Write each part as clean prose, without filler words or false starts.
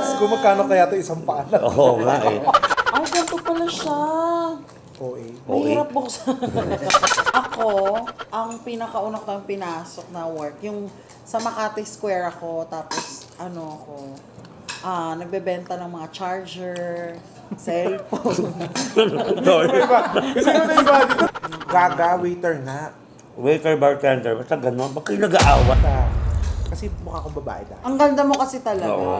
Diyos ko, magkano kaya ito isang paan? Oo nga eh. Ay, ganito pala siya. OA. Mahirap buksan. Ako, ang pinakauna ko pinasok na work, yung sa Makati Square ako, tapos nagbebenta ng mga charger, cellphone. Kasi ano yung iba dito? Gaga, waiter nga. Waiter, bartender, basta gano'n. Ba't kayo nag-aawat? Kasi mukha akong babae dahil. Ang ganda mo kasi talaga. Oo.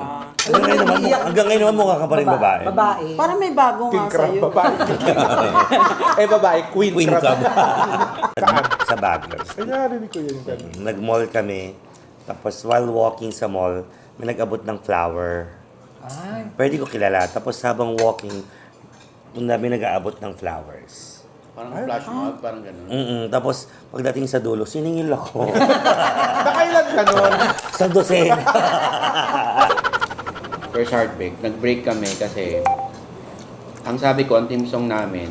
Hanggang ngayon naman mukha ka pa rin babae. Babae. Parang may bago King nga crab sa'yo. babae. Babae, queen crab. Saan? Sa Baguio. Ay, narinig ko yun. Nag-mall kami. Tapos while walking sa mall, may nag-abot ng flower. Ay. Pwede ko kilala. Tapos habang walking, doon namin nag-aabot ng flowers. Parang flash mob, parang gano'n. Tapos pagdating sa dulo, siningil ako. Nakailan ka nun? Sa dosen. First heartbreak, nag-break kami kasi ang sabi ko, ang team song namin,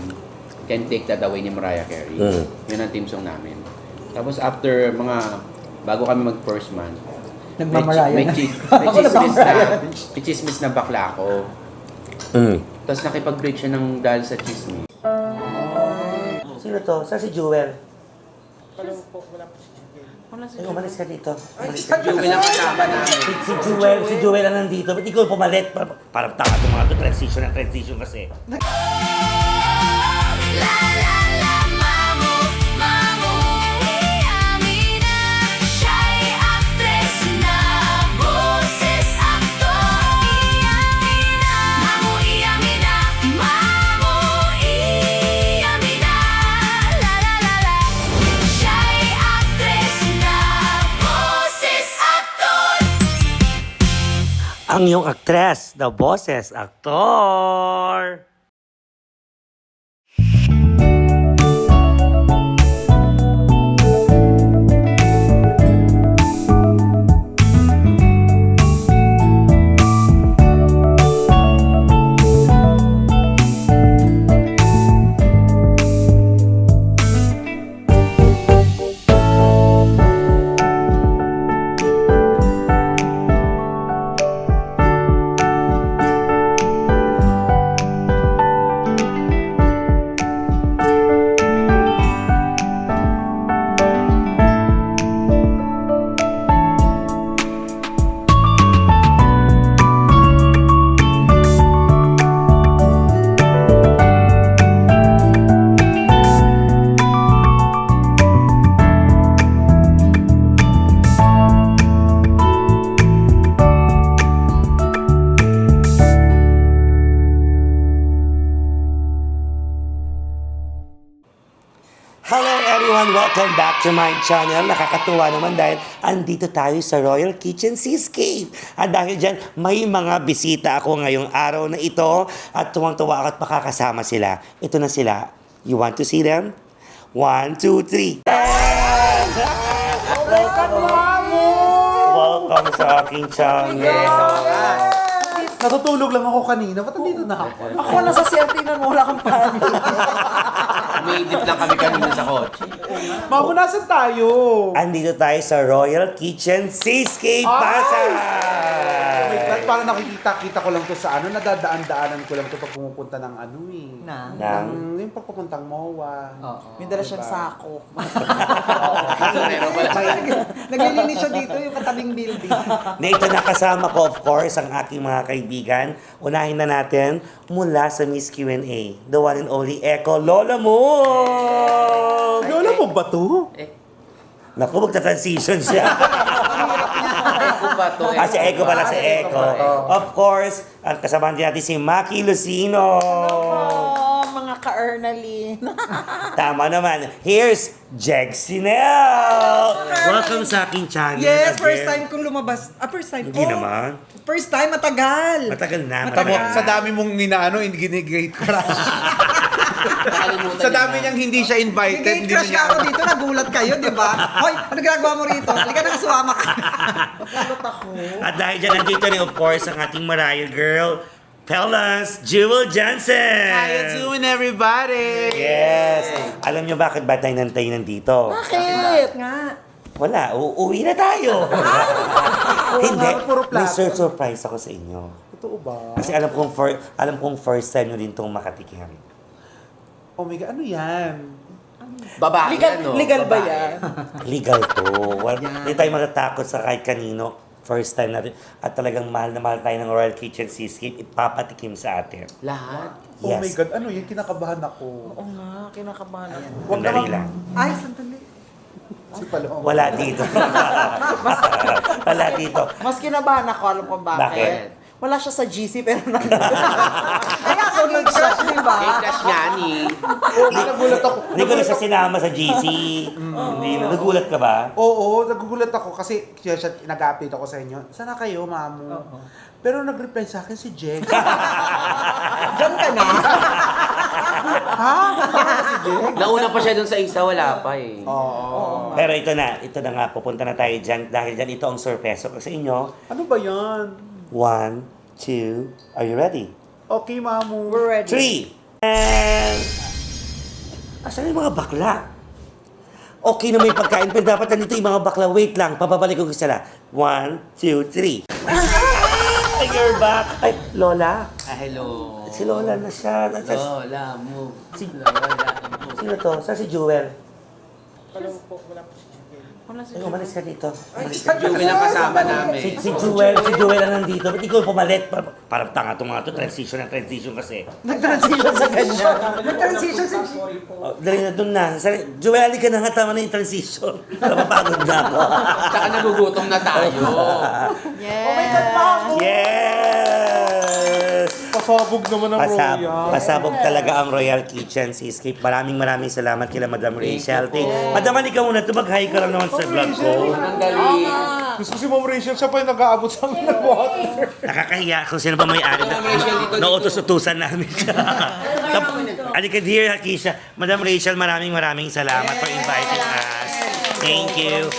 Can't Take That Away ni Mariah Carey. Yun ang team song namin. Tapos after bago kami mag-first month, Nagmamaraya may na. chismis na bakla ako. Tapos nakipag-break siya ng dahil sa chismis. Sino to? Saan si Jewel? Wala si Ay, umalis ka dito. Jewel ang kasama namin. Si Jewel ang nandito. Ba't ikaw pumalit? Parang tanga itong mga to. Transition kasi. Ang iyong aktres, the boses, aktor. Hello everyone! Welcome back to my channel. Nakakatuwa naman dahil andito tayo sa Royal Kitchen Seascape. At dahil dyan, may mga bisita ako ngayong araw na ito at tuwang-tuwa ako at makakasama sila. Ito na sila. You want to see them? 1, 2, 3. Welcome sa aking channel. Natutulog lang ako kanina. Ba't nandito na ako? Ako nasa CRT mo, wala kang panic. Umiidip lang kami kanina sa kotse. Mamo, nasan tayo? Andito tayo sa Royal Kitchen Seascape Pasay! Oh my God, parang nakikita ko lang to sa nadadaan-daanan ko lang to pag pumupunta ng yung pagpupuntang MOA. May dala siyang sako. Meron pala. Naglilinis siya dito yung katabing building. Na ito nakasama ko, of course, ang aking mga kaibigan. Unahin na natin mula sa Miss Q&A, the one and only Echo Lola mo! Lola mo ba to? Naku, magta-transition siya. Echo ba to? Si Echo pala, si Echo. Of course, ang kasama natin si Maki Lucino. Oh, mga ka-Ernalyn. Tama naman. Here's Jeg Sinel. Welcome sa aking channel. Yes, again. first time kong lumabas. First time Hindi ko. naman. First time, matagal. Matagal na. Tamo, Matagal. sa dami mong ginigrate crush. Sa dami niyang hindi siya invited, Hindi crush ka ako dito, nagulat kayo, di ba? Hoy, ano ginagawa mo rito? Halika na, kasama ka. Nakulot ako. At dahil dyan, nandito rin, of course, ang ating Mariah girl, Pelas Jewel Jansen. How you doing, everybody? Yes. Alam niyo bakit ba tayo nantay nandito? Bakit? Nga. Wala, uuwi na tayo. Hindi, puro plato. may surprise ako sa inyo. Totoo ba? Kasi alam kong first time nyo din itong makatikim. Oh my God, ano yan? Babae, Legal ba yan? Legal to. Hindi tayo matatakot sa kahit kanino. First time natin. At talagang mahal na mahal tayo ng Royal Kitchen Seascape. Ipapatikim sa atin. Lahat. Oh my Yes. God, ano yan? Kinakabahan ako. Oo nga, kinakabahan ako. Wag Sandali naman- lang. Ay, sandali. Si Paloma. Wala dito. Wala dito. Mas kinabahan ako, alam ko bakit. Bakit? Wala siya sa GC pero Kaya sunod siya, di ba? Hey, crush nga ni. Oo, nagulat ako. Hindi ko na siya sinama sa GC. Hindi na. Nagulat ka ba? Oo, nagugulat ako kasi siya nag-update ako sa inyo. Sana kayo, mamu. Pero nag-reply sa akin si Jeng. Diyan ka na. Si Jeng? Nauna pa siya dun sa isa, wala pa eh. Oo. Pero ito na nga, pupunta na tayo dyan. Dahil dyan ito ang sorpreso ko sa inyo. Ano ba yan? 1, 2, are you ready? Okay, mamu. we're ready. 3. And... Asan yung mga bakla? Okay na may pagkain, pero dapat nandito yung mga bakla. Wait lang, papabalik ko sila. 1, 2, 3. You're back. Ay, Lola. Hello. Si Lola na siya. Lola, move. Si- Lola, move. Sino to? Saan si Jewel? Wala si Ay, umalis ka dito. Umalis ka. Jewel ang kasama namin. Si Jewel ang nandito. Ba't ikaw pumalit? Parang tanga itong mga to. Transition kasi. Nag-transition sa kanya. Nag-transition sa Oh, dali na doon na. Jewel, halika na nga. Tama na yung transition. Napapagod na ako. Tsaka nagugutom na tayo. Yes. Oh my God, mamu. Yes! Pasabog naman ang Royal. Pasabog talaga ang Royal Kitchen Seascape. Maraming salamat kila Madam Rachel. Madam, halika muna. Tumag-hi ka lang naman sa vlog ko. Ang galing. Gusto ko si Ma'am Rachel, siya pa yung nag-aabot sa amin ng water. Nakakahiya kung sino ba may-ari Madam Rachel, dito. nautos-utusan namin siya. Halika dear Hakisha. Madam Rachel, maraming salamat for inviting us. Thank you.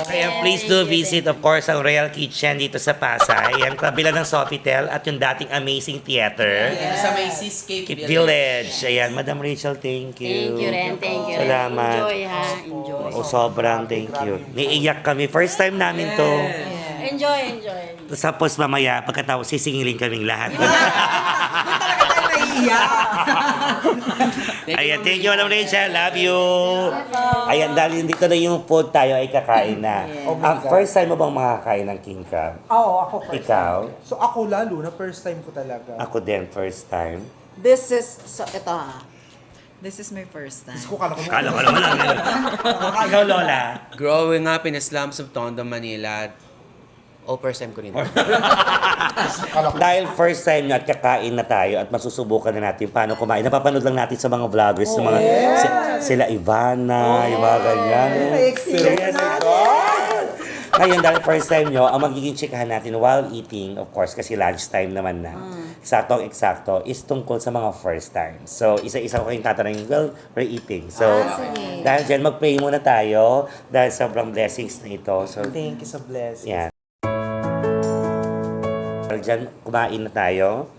Kaya please do visit, of course, ang Royal Kitchen dito sa Pasay. Ang kabila ng Sofitel at yung dating Amazing Theater. Sa may Seascape Village. Ayan, Madam Rachel, thank you. Thank you, Ren. Thank you, Ren. Salamat. Enjoy, ha? Enjoy. O, sobrang thank you. Niiyak kami. First time namin to. Enjoy. Tapos mamaya, pagkatapos sisingilin kaming lahat. Doon talaga tayo naiiyak. Ayan, thank you, Madam Rachel. Love you. Ayan, dahil dito na yung food tayo ay kakain na. Ang first time mo bang makakain ng king crab? Oo, ako first. Ikaw? So ako lalo, na first time ko talaga. Ako din, first time. This is, so, ito ha. This is my first time. Diyos ko, kala ko Kala ko naman lang. Ikaw, Lola. Growing up in the slums of Tondo, Manila, first time ko rin. Dahil first time nyo at kakain na tayo at masusubukan na natin paano kumain. Napapanood lang natin sa mga vloggers, sa mga sila Ivana, yung mga ganyan. Experience Ngayon, dahil first time nyo, ang magiging chikahan natin while eating, of course, kasi lunchtime naman na, eksakto, is tungkol sa mga first time. So, isa-isa ko kayong tatanungin, well, we're eating. So, dahil dyan, mag-pray muna tayo dahil sobrang blessings na ito. So, Thank you sa blessing. yan. Dahil dyan, kumain na tayo.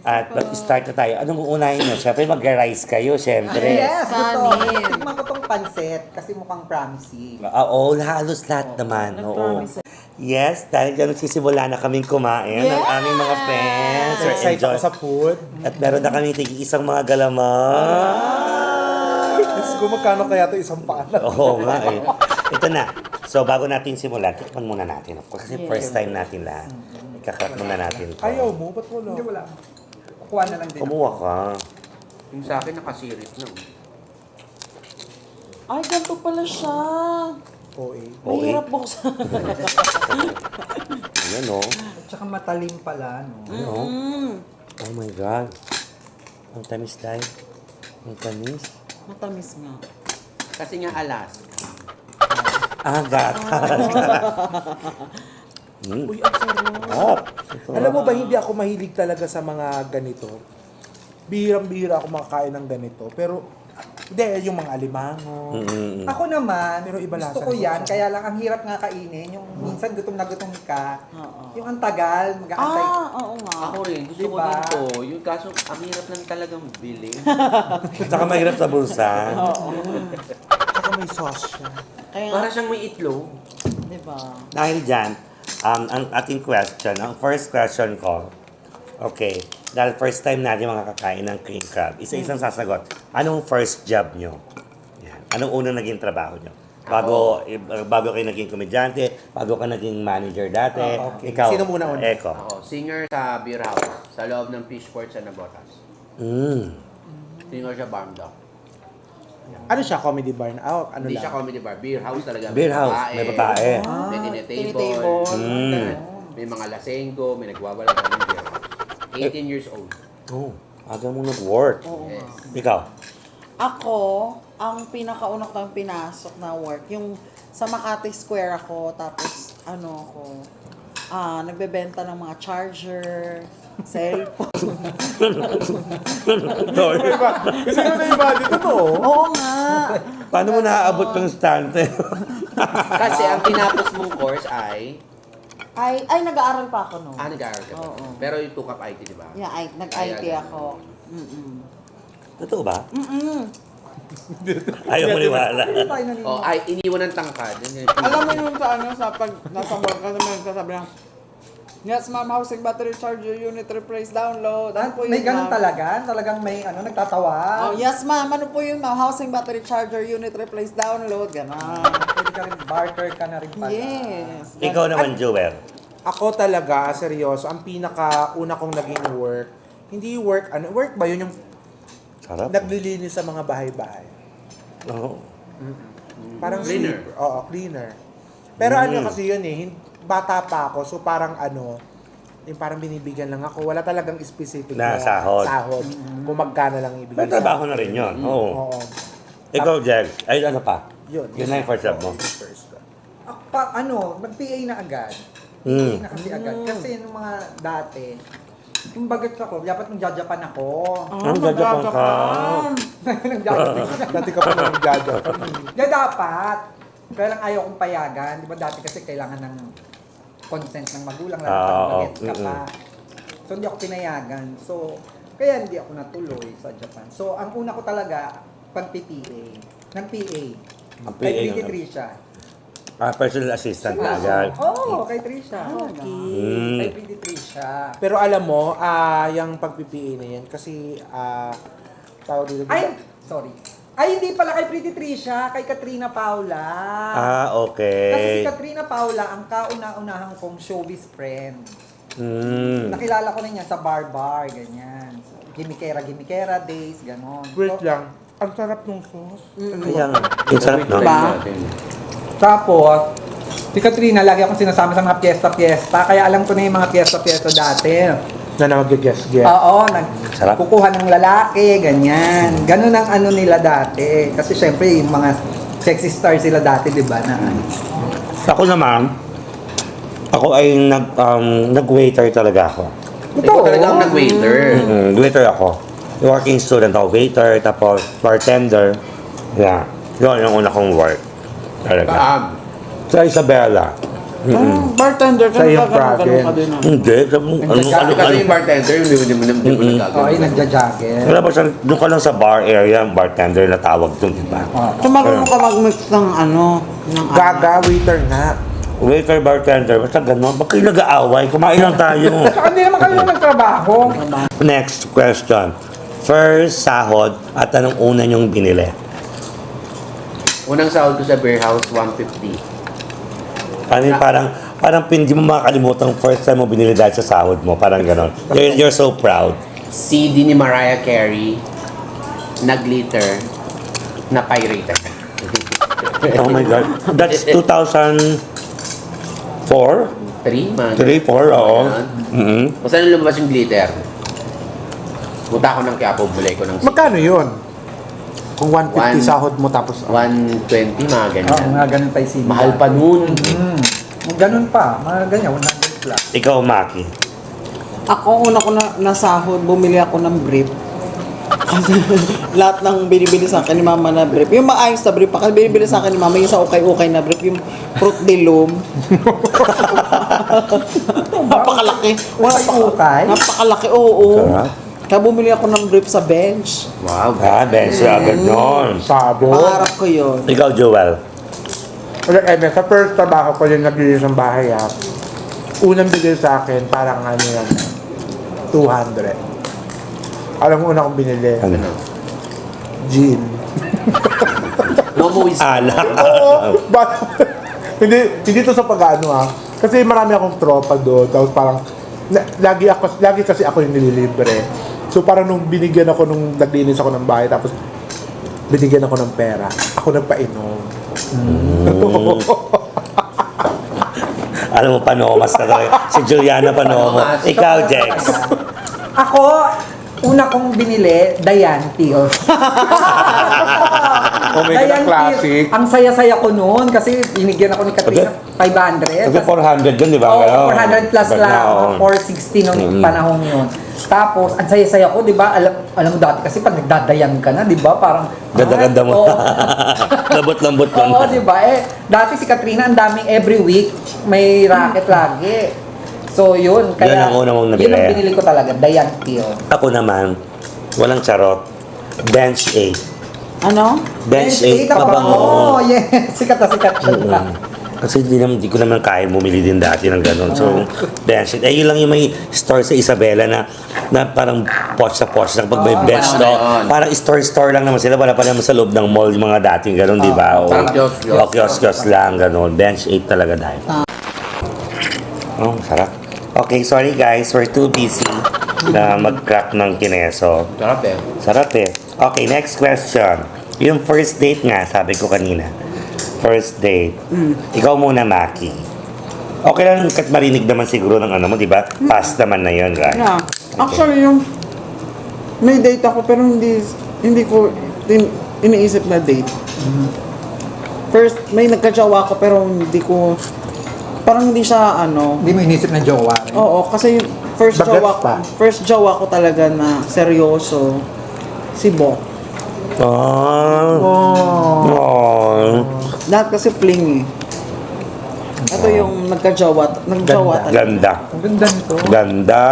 At mag-start na tayo. Anong uunahin nyo? Siyempre, mag-rice kayo, siyempre. Yes, ito. Kanin. Tikman ko tong pansit kasi mukhang promising. Oo, halos lahat naman. Oo. Yes, dahil dyan nagsisimula na kaming kumain ng aming mga friends. So excited ako sa food. At meron na kami isang mga galaman. Diyos ko, magkano kaya ito isang paalam? Oo nga eh. Ito na. So bago natin simulan, tikman muna natin. Of course, kasi first time natin lahat. Ikakat muna natin ito. Ayaw mo? Ba't wala? Hindi, wala. Kukuha na lang din. Kumuha ka. Yung sa akin, nakasirit na. Ay, ganito pala siya. Oo eh. Mahirap buksan. Ayan o. At saka matalim pala, no? Ano? Oh my God. Ang tamis tayo. Ang tamis. Matamis nga. Kasi nga alas. Gata. Uy, ang sarap. Alam mo ba, hindi ako mahilig talaga sa mga ganito. Bihirang-bihira ako makakain ng ganito. Pero, hindi, yung mga alimango. Ako naman, Pero iba gusto lasa ko nito. yan, kaya lang ang hirap nga kainin. Yung minsan gutom na gutom ka. Oo. Yung ang tagal, mag-aantay. Oo nga. Ako rin, gusto ko Diba? din to. Yung kaso, ang hirap lang talagang bilhin. Tsaka mahirap sa bulsa. Saka may sauce siya. Kaya, Para siyang may itlog. di ba? Dahil dyan, ang ating question, ang first question ko, Okay. Dahil first time natin makakakain ng king crab. Isa-isang sasagot. Anong first job nyo? Yan. Anong unang naging trabaho nyo? Bago kayo naging komedyante, bago ka naging manager dati. Okay. Ikaw, Sino muna una? Eko. Ako, singer sa beer house, sa loob ng Fishport sa Nabotas. Singer sa Barn Dog. Ano siya, comedy bar? Ano Hindi lang? siya comedy bar, beer house talaga. Beer house, may babae. May tinitable. tinitable. May mga lasenggo, may nagwawala ng beer house. 18 years old. Oh, aga mo nag-work. Yes. Ikaw? Ako, ang pinakauna ko ng pinasok na work, yung sa Makati Square ako, tapos nagbebenta ng mga charger, cellphone. Kasi ano na yung body ko to? Oo nga. Paano mo naaabot ng stante? Kasi ang tinapos mong course ay, Ay, nag-aaral pa ako no. nag-aaral ka ba? Oo. Pero you took up IT, di ba? Yeah, nag-IT Kaya ako. Totoo ba? Ayaw mo niwala. Hindi tayo naniniwala. Oh, ay, iniwan ng tangkad. Alam mo yung sa pag nasa work ka naman nagsasabi ng yes ma'am, housing battery charger unit replace download. Ano po yun, May ganun ma'am? talaga? Talagang may nagtatawa? Oh, yes ma'am, ano po yun ma'am? Housing battery charger unit replace download. Ganon. Pwede ka rin, barter ka na rin pala. Yes. Ikaw naman, Joel. Ako talaga, seryoso, ang pinaka-una kong naging work, hindi work, work ba yun yung Sarap. naglilinis sa mga bahay-bahay? Oo. Parang Cleaner. sweeper. Oo, cleaner. Pero ano kasi yun bata pa ako, so parang yung parang binibigyan lang ako. Wala talagang specific Na sahod. Kung magkano lang ibigay. May trabaho na rin yun. Oo. Oo. Ikaw, Jag. Ay, ano pa? Yun. Yun na yung first job mo. First job. Nag-PA na agad. Mm. PA na kasi agad. Kasi nung mga dati, yung bagat ako, dapat nag-Japan ako. Ang gagapang ka. Nag-Japan. Dati ka pa nang jaja. Dapat. Kaya lang ayaw kong payagan. Di ba dati kasi kailangan ng consent ng magulang. Lalo Oo, pag bagets ka pa. So hindi ako pinayagan. So, kaya hindi ako natuloy sa Japan. So, ang una ko talaga, pag-PPA. Ng PA. Ang Kay PA Pretty yun. Trisha. Personal assistant na agad. Oo, kay Trisha. Mm. Kay Pretty Trisha. Pero alam mo, yung pag-PPA na yan, kasi, tawag dito. Ay, sorry. Ay, hindi pala kay Pretty Trisha, kay Katrina Paula. Ah, Kasi si okay. Katrina Paula, ang kauna-unahan kong showbiz friend. Mm. Nakilala ko na niya sa bar-bar, ganyan. So, Gimikera days, ganon. Wait So, lang. Ang sarap nung sauce. Kaya nga. Yung sarap, no? Ba? tapos, si Katrina, lagi akong sinasama sa mga piyesta-piyesta, kaya alam ko na yung mga piyesta-piyesta dati. Na mag-guess. Oo, Sarap. nagkukuha ng lalaki, ganyan. Ganon ang ano nila dati. Kasi syempre, yung mga sexy star sila dati, di ba, na Ako naman, ako ay nag-waiter talaga ako. Ikaw talaga ang nag-waiter. Waiter ako. Working student ako, waiter, tapos bartender. Yeah. Yun yung una kong work. Talaga. Kaam. Sa Isabela. Bartender ka Sa iyong ganun ka province. din. Hindi. Kasi yung bartender, hindi mo ay nagagawin. nagja-jagger. Wala ba siya, doon ka lang sa bar area, bartender na tawag doon, di ba? So marunong ka mag-mix ng ng Gaga, waiter nga. Waiter, bartender, basta gano'n. Ba't kayo nag-aaway? Kumain lang tayo. Saka hindi naman kayo nagtrabaho. Next question. First sahod at anong una niyong binili? Unang sahod ko sa beer house, 150. Parang hindi mo makakalimutan first time mo binili dahil sa sahod mo. Parang gano'n. You're so proud. CD ni Mariah Carey, na glitter, na pirated. Oh my God. That's 2004? 3, man. 3, 4, oo. Kung saan lumabas yung glitter? Punta ako ng Quiapo, bulay ko ng Magkano yun? Kung 150 One- sahod mo tapos 120, mga ganyan. Oo, mga ganun pa yung CD. Mahal pa nun. Ganun pa, mga ganyan, 100 plus. Ikaw, Maki. Ako, una ko na nasahod, bumili ako ng brief. Kasi lahat ng binibili sa akin ni mama na brief. Yung maayos na brief, kasi binibili sa akin ni mama yung sa ukay-ukay na brief, yung fruit de loom. Napakalaki. Wala pang ukay. Napakalaki, oo. Sarap. Kaya bumili ako ng brief sa bench. Wow. Benz agad nun. sabon. Pangarap ko yun. Ikaw, Joel. Sa first trabaho ko yung naglilis ng bahay unang bigay sa akin, parang ano yan, 200. Alam mo una kong binili? Ano? Gin. Lomo is Alak. Oo. Hindi to sa pag-ano Kasi marami akong tropa doon. Tapos parang, lagi kasi ako yung nililibre. So parang nung binigyan ako, nung naglinis ako ng bahay, tapos binigyan ako ng pera, ako nagpainom. Alam mo, panomas na tayo. Si Juliana Panomas. Ikaw, Jex. Ako, una kong binili, Dayanti. Omega na classic. Ang saya-saya ko noon kasi binigyan ako ni Katrina 500. Kasi 400 yun, di ba? Oo, 400 plus lang. 460 nung panahon yun. Tapos, ang saya-saya ko, di ba? Alam mo dati kasi pag nagdadayan ka na, di ba? Parang, Ganda-ganda mo. oo. Lambot-lambot mo. Oo, di ba? Dati si Katrina, ang daming every week, may racket lagi. So, yun. Kaya, Yun ang una mong nabili. Yun ang binili ko talaga, Dayanti. Ako naman, walang charot. Bench 8. Ano? Bench 8, mabango. Oo, yes. Sikat na sikat siya. Kasi di ko naman kaya bumili din dati ng ganun. So, bench 8. Yun lang yung may store sa Isabela na parang posh sa posh. Pag may bench to, panahon. parang store lang naman sila. Wala pa naman sa loob ng mall yung mga dating ganun, di ba? O, parang kiosk lang, ganun. Bench 8 talaga dahil. Oh, sarap. Okay, sorry guys. We're too busy na mag-crack ng kineso. Sarap eh. Sarap eh. Okay, next question. Yung first date nga, sabi ko kanina. First date. Ikaw muna, Maki. Okay lang kat marinig naman siguro ng ano mo, di ba? Past naman na yun, right? Yeah. Actually, yung may date ako pero hindi ko iniisip na date. First, may nagka-jowa ako pero hindi ko, parang hindi siya Hindi mo inisip na jowa. Oo, kasi yung first jowa ko talaga na seryoso, si Bok. Oh. Lahat kasi fling eh. Ito yung nagjowa talaga. Ganda. Ang ganda nito. Ganda.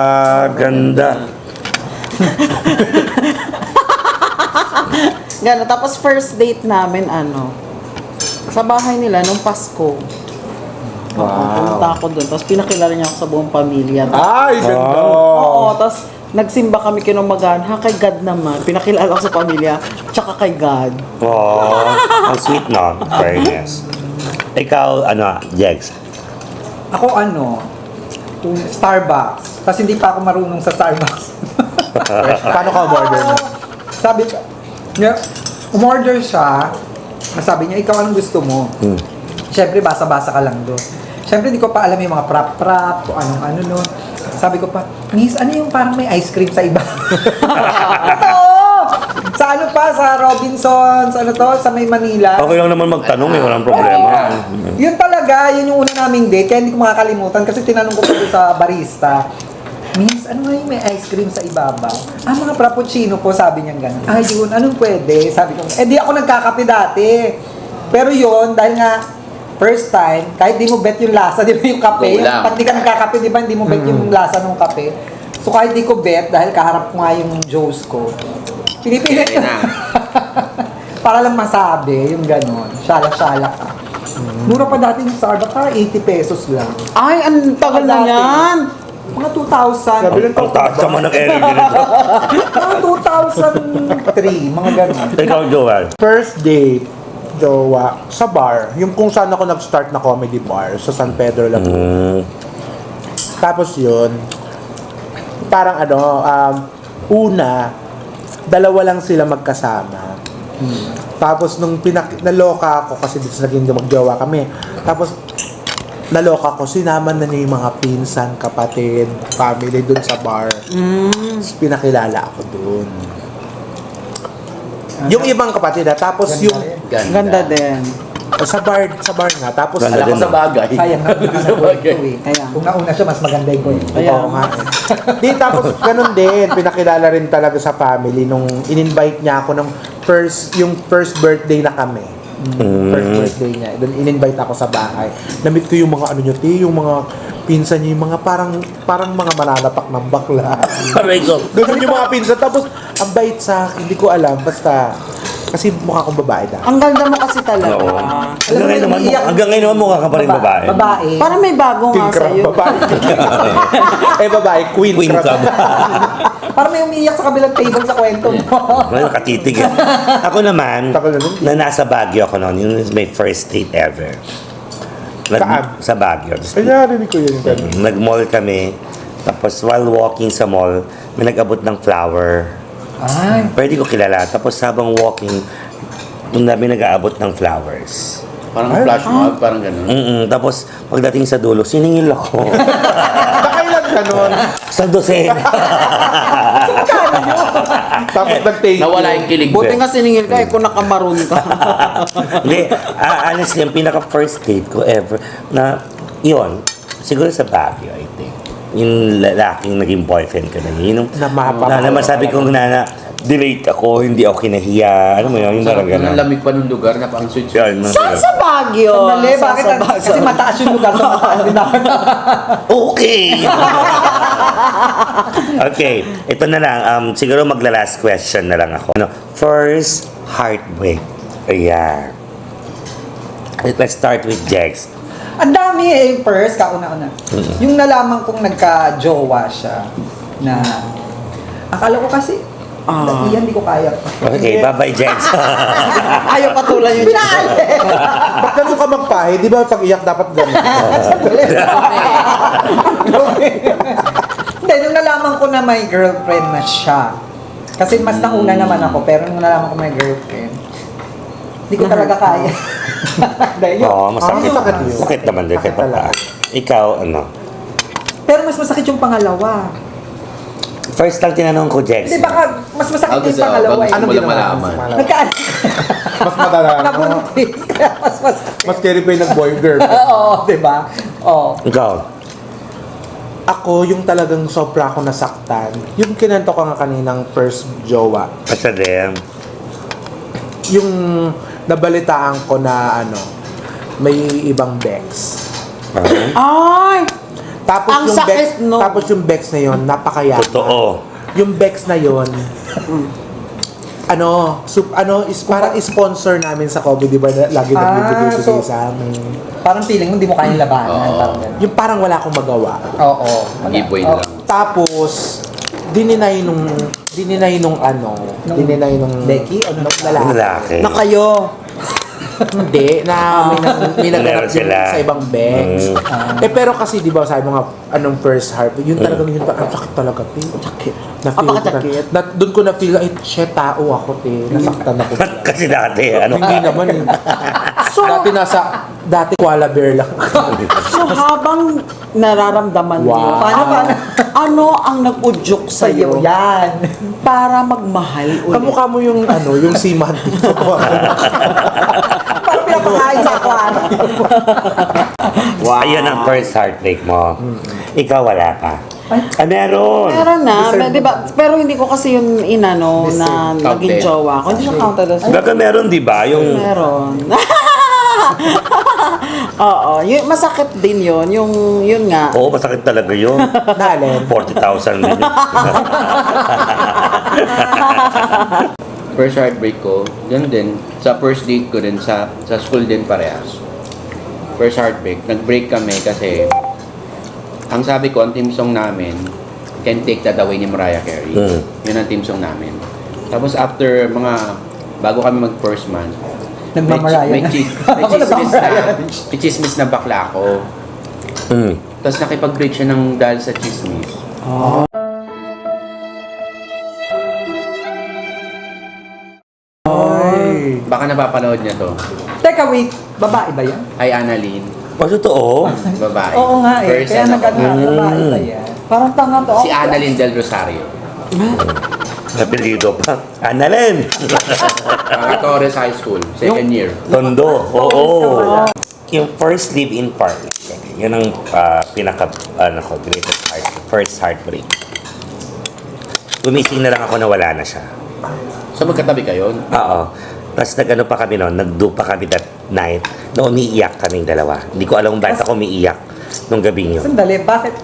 Gano'n. Tapos first date namin, sa bahay nila nung Pasko. Oo, pumunta ako doon. Tapos pinakilala niya ako sa buong pamilya. Ay, ganda. Oo, tapos nagsimba kami kinumagahan. Kay God naman. Pinakilala ko sa pamilya. Tsaka kay God. Oh, ang sweet no? Fairness. Ikaw, Jex? Ako Starbucks. Kasi hindi pa ako marunong sa Starbucks. Paano ka umorder mo? Sabi niya, umorder siya. Sabi niya, ikaw anong gusto mo? Siyempre, basa-basa ka lang doon. Siyempre, hindi ko pa alam yung mga prap-prap, kung anong-ano nun. Sabi ko pa, Miss, ano yung parang may ice cream sa iba? Totoo! Sa sa Robinsons, sa may Manila. Okay lang naman magtanong eh, walang problema. Yun talaga, yun yung una naming date, kaya hindi ko makakalimutan kasi tinanong ko pa doon sa barista, Miss, ano nga yung may ice cream sa ibabaw? Mga frappuccino po, sabi niya gano'n. Ay, yun, anong pwede? Sabi ko, di ako nagkakape dati. Pero yun, dahil nga, first time, kahit di mo bet yung lasa, di ba yung kape? Pag di ka nagkakape, di ba, hindi mo bet yung lasa ng kape? So kahit di ko bet, dahil kaharap ko nga yung Joes ko, pinipilit ko para lang masabi, yung gano'n. Shala-shala ka. Mura pa dati yung Starbucks, 80 pesos lang. Ay, ang tagal na Dati. yan! Mga 2,000. Ang taas naman ng energy nito. Mga 2003, mga gano'n. Ikaw, Joel. First date, jowa, sa bar. Yung kung saan ako nag-start na comedy bar, sa San Pedro Laguna. Tapos yun, parang una, dalawa lang sila magkasama. Tapos nung naloka ako kasi dito naging magjowa kami. Tapos naloka ko, sinama na niya yung mga pinsan, kapatid, family dun sa bar. Tapos pinakilala ako dun. Yung ibang kapatid tapos yung Ganda din. sa bar nga, tapos Ganda din, Sa bagay. Sayang na nakakwento eh. Kaya. Kung nauna siya, mas maganda yung kwento. Kaya Oo nga. Di, tapos ganun din, pinakilala rin talaga sa family nung in-invite niya ako yung first birthday na kami. First birthday niya. Doon in-invite ako sa bahay. Namit ko yung mga yung mga pinsan niya, yung mga parang mga mananapak ng bakla. Aray ko. Ganun yung mga pinsan. Tapos, ang bait sa akin, hindi ko alam. Basta, Kasi mukha akong babae na. Ang ganda mo kasi talaga. Oo. Alam mo, Hanggang ngayon naman mukha ka pa rin babae. Babae. Parang may bago King nga crab, sa'yo. babae. Babae, queen, Queen crab. crab. Parang may umiiyak sa kabilang table sa kwento mo. Well, nakatitig eh. Ako naman, Tagal na nun. na nasa Baguio ako noon. Yun is my first date ever. Saan? Sa Baguio. Ay, narinig ko yun. Nag-mall kami. Tapos while walking sa mall, may nag-abot ng flower. Ay. Pwede ko kilala. Tapos habang walking, nung namin nag-aabot ng flowers. Parang flash mob, parang ganun. Tapos pagdating sa dulo, siningil ako. Nakailan ka nun? sa dosena. Tapos nag-take Nawala yung kilig. Buti nga siningil ka, kung nakamaroon ka. Hindi, honestly, yung pinaka-first date ko ever na, yun, siguro sa Baguio, I think. Yung lalaking naging boyfriend ko na yun. Yung, Na naman sabi kong delete ako, hindi ako kinahiya. Ano mo yun, yung parang Ang gano'n. lamig pa nung lugar na pang sweet. Yun, mga Saan ganun. sa Baguio? Sandali, Saan bakit? sa Baguio? Kasi mataas yung lugar sa mataas din ako. Okay! Okay, ito na lang. Siguro magla-last question na lang ako. Ano, first heartbreak. Ayan. Let's start with Jex. Ang dami first, kauna-una. Yung nalaman kong nagka-jowa siya na akala ko kasi iyan, di ko kaya. Okay, bye-bye, Jex. Ayaw patulan yun. Ba't ganun ka magpahe? Di ba pag iyak dapat ganun? Hindi, nung nalaman ko na may girlfriend na siya. Kasi mas nauna naman ako, pero nung nalaman ko may girlfriend, di ko talaga kaya. Dahil yun. Oo, masakit. sakit yun. Sakit naman din kahit Sakit talaga. pa. Ikaw, ano? Pero mas masakit yung pangalawa. First lang tinanong ko, Jex. Hindi, baka mas masakit Ako yung sa pangalawa. bago Eh. mo lang malaman. Nagkaan. Mas madala. Nabuntis. Kaya mas masakit. Mas carry pa yung nag-boy girl. Oo, di ba? Oo. Ikaw. Ako, yung talagang sobra ako nasaktan. Yung kinento ko nga kaninang first jowa. Asa din. Yung nabalitaan ko na may ibang Bex. Ay! Tapos Ang yung sakit, Bex, no? tapos yung Bex na yon, napakayama. Totoo. Yung Bex na yon, is parang sponsor namin sa COVID, di ba? Lagi nagbibigay so- sa amin. Parang feeling mo hindi mo kayang labanan. Oo. Parang ganun. Yung parang wala akong magawa. Oo. Wala. Giveaway Oo. na lang. Tapos, dininay nung Becky? Ano? nung lalaki. Lalaki. Na kayo. Hindi, na may Meron naganap din sila. sa ibang Bex. Pero kasi, di ba, sabi mo nga, anong first heart, yun talagang yun, ang sakit talaga, te. Sakit. Na-feel ko Apakasakit. doon ko na-feel, ay, shit, tao ako, te. Nasaktan ako. Kasi dati, ano? Hindi naman eh. Dati koala bear lang. So habang nararamdaman Wow. mo, Paano? ano ang nag-udyok Sa'yo sa'yo yan. para magmahal ulit? Kamukha mo yung, yung seaman. Parang pinapakain sa kwarto. Wow. Ayun ang first heartbreak mo. Ikaw wala pa. Meron. Meron na, di ba? Pero hindi ko kasi yung inano na naging Counted. jowa ko. Hindi siya counted as Baka meron, di ba? Yung meron. Oo, yun, masakit din yun. Yun nga. oo, masakit talaga yun. Nalin. 40,000 minutes. First heartbreak ko, yun din. Sa first date ko din, sa school din parehas. First heartbreak, nag-break kami kasi ang sabi ko, ang team song namin, Can't Take That Away ni Mariah Carey. Yun ang team song namin. Tapos after bago kami mag first month, Nagmamaraya may na. may chismis na bakla ako. Tapos nakipag-break siya dahil sa chismis. Baka napapanood niya to. Teka, wait. Babae ba yan? Ay, Annalyn. O, totoo? Babae. Oo nga eh. First Kaya ano ko. nagkataon babae ba yan? Parang tanga to. Si Annalyn Del Rosario. Napilido pa. Annalyn! Torres High School, second year. Tondo. Oo. Yung first live-in partner. Yun ang greatest first heartbreak. Gumising na lang ako na wala na siya. So magkatabi kayo? Oo. Tapos nag-ano pa kami noon, nag-do pa kami that night na umiiyak kaming dalawa. Hindi ko alam kung bakit ako umiiyak nung gabing yun. Sandali, bakit?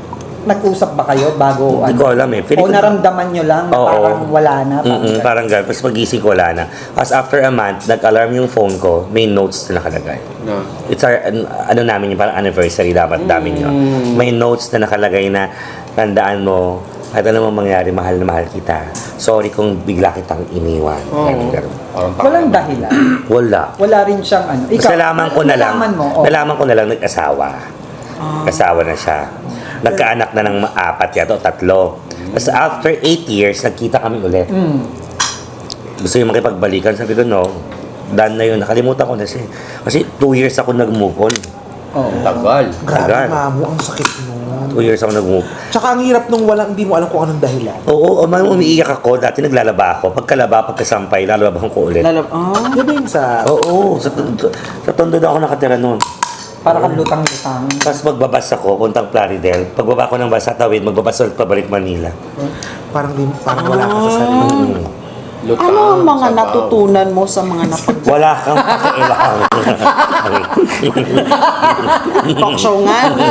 nag-usap ba kayo bago Hindi ko alam eh. O naramdaman nyo lang na Oo. parang wala na? Parang, Parang gano'n. Tapos pagising ko, wala na. As after a month, nag-alarm yung phone ko, may notes na nakalagay. No. It's our, ano namin yung parang anniversary dapat namin yun. May notes na nakalagay na tandaan mo, at ano mang mangyari, mahal na mahal kita. Sorry kung bigla kitang iniwan. Ganun. Parang walang dahilan. Wala. Wala rin siyang ano. Tapos nalaman ko na lang, nalaman mo, nalaman ko na lang nag-asawa. Asawa na siya. Nagkaanak na ng 4 yata o 3. Tapos after 8 years, nagkita kami ulit. Gusto yung makipagbalikan. Sabi ko, no, done na yun. Nakalimutan ko na siya. Kasi 2 years ako nag-move on. Oo. tagal. Grabe, Tagal. Mamu, ang sakit nun. 2 years ako nag-move. Tsaka ang hirap nung walang, hindi mo alam kung anong dahilan. Oo, umiiyak ako. Dati naglalaba ako. Pagkalaba, pagkasampay, lalabahan ko ulit. Di ba yung sa... Oo, sa tondo na ako nakatira noon. Para kang lutang-lutang. Tapos magbabas ako, puntang Plaridel. Pagbaba ko ng bus sa tawid, magbabas ulit pabalik Manila. Parang wala ka sa sarili. Lutang, Ano ang mga sabaw. natutunan mo sa mga napag Wala kang pakialam. talk show nga ni?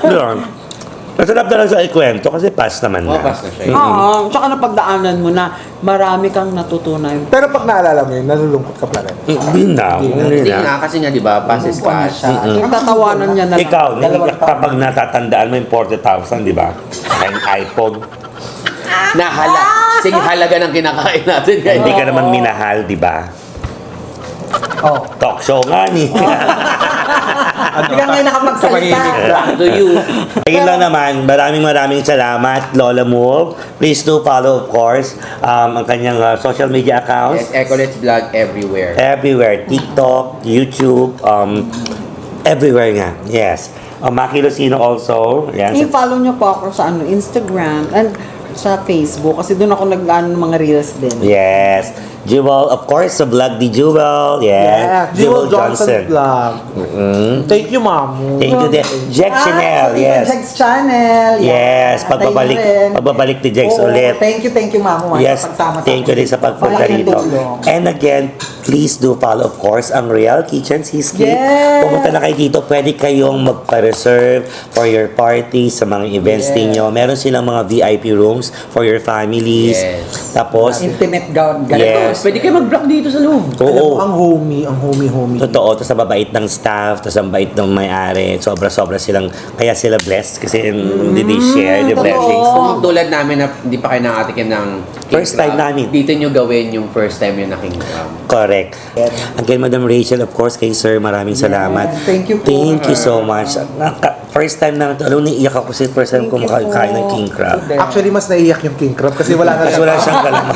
Yun. Masarap na lang sa ikwento kasi pass naman na. Pass na siya. Oo, tsaka napagdaanan mo na marami kang natutunan. Pero pag naalala mo yun, nalulungkot ka pa rin. Hindi na. Hindi Hindi na. nga, kasi nga, di ba, pass is Ano pass. siya? Nagtatawanan niya na lang. Ikaw, Dalawang taon. kapag natatandaan mo yung 40,000, di ba? Ang iPhone. Halaga ng kinakain natin. Hindi ka naman minahal, di ba? Oh. Talk show nga ni. Hindi ka ngayon nakapagsalita. Back to you. Ayun lang naman, maraming salamat, Lola Move. Please do follow, of course, ang kanyang social media accounts. Yes, Ecolet's vlog everywhere. Everywhere. TikTok, YouTube, everywhere nga. Yes. Maki Lucino also. Yan. I-follow niyo po ako sa Instagram and sa Facebook kasi doon ako nag-ano ng mga reels din. Yes. Jewel, of course, sa vlog ni Jewel. Yeah, Yes. Jewel Johnson Vlog. Thank you, Mamu. Thank you din. Jack Chanel, sa yes. Jack's channel. Yes, Antayin pagbabalik, mo rin. pagbabalik ni Jax Oo, ulit. Thank you, Mamu. Yes, thank you din sa pagpunta Malaking rito. tulong. And again, please do follow, of course, ang Real Kitchen Seascape. Yes. Pumunta na kayo dito, pwede kayong magpa-reserve for your party sa mga events Yes. ninyo. Meron silang mga VIP rooms for your families. Yes. Tapos, Intimate gown. Yes. Pwede kayo mag-vlog dito sa loob. Alam mo, oo. ang homie. Totoo, tapos ang babait ng staff, tapos ang bait ng may-ari. Sobra-sobra silang, kaya sila blessed kasi they share the totoo. blessings. Kung tulad namin na hindi pa kayo nakatikim ng king First time crab, namin. Dito nyo gawin yung first time yun na king crab. Correct. Again, Madam Rachel, of course, kay Sir, maraming salamat. Thank you po. Thank you so much. First time na, alam mo, naiiyak ako kasi first time ko makakain ng king crab. Actually, mas naiiyak yung king crab kasi wala na Kasi wala siyang kalaman.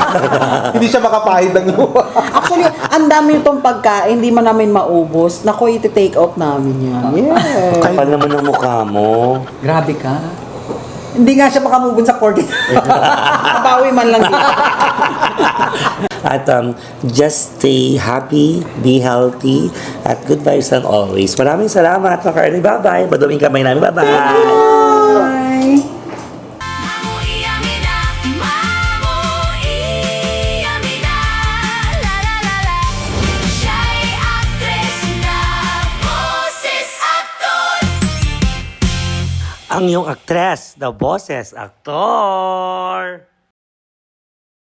Hindi siya makapahid ng luwa. Actually, ang dami itong pagkain, hindi man namin maubos. Naku, iti-take out namin yan. Yeah. Kapal naman ang mukha mo. Grabe ka. Hindi nga siya makamove sa 40. Kabawi man lang dito. At just stay happy, be healthy, at good vibes and always. Maraming salamat, mga Carly. Bye-bye. Maduming kamay namin. Bye-bye. Bye! Mamu iyamina, mamu iyamina, la la la la. Siya'y aktres na boses aktor. Ang iyong aktres, the boses, aktor.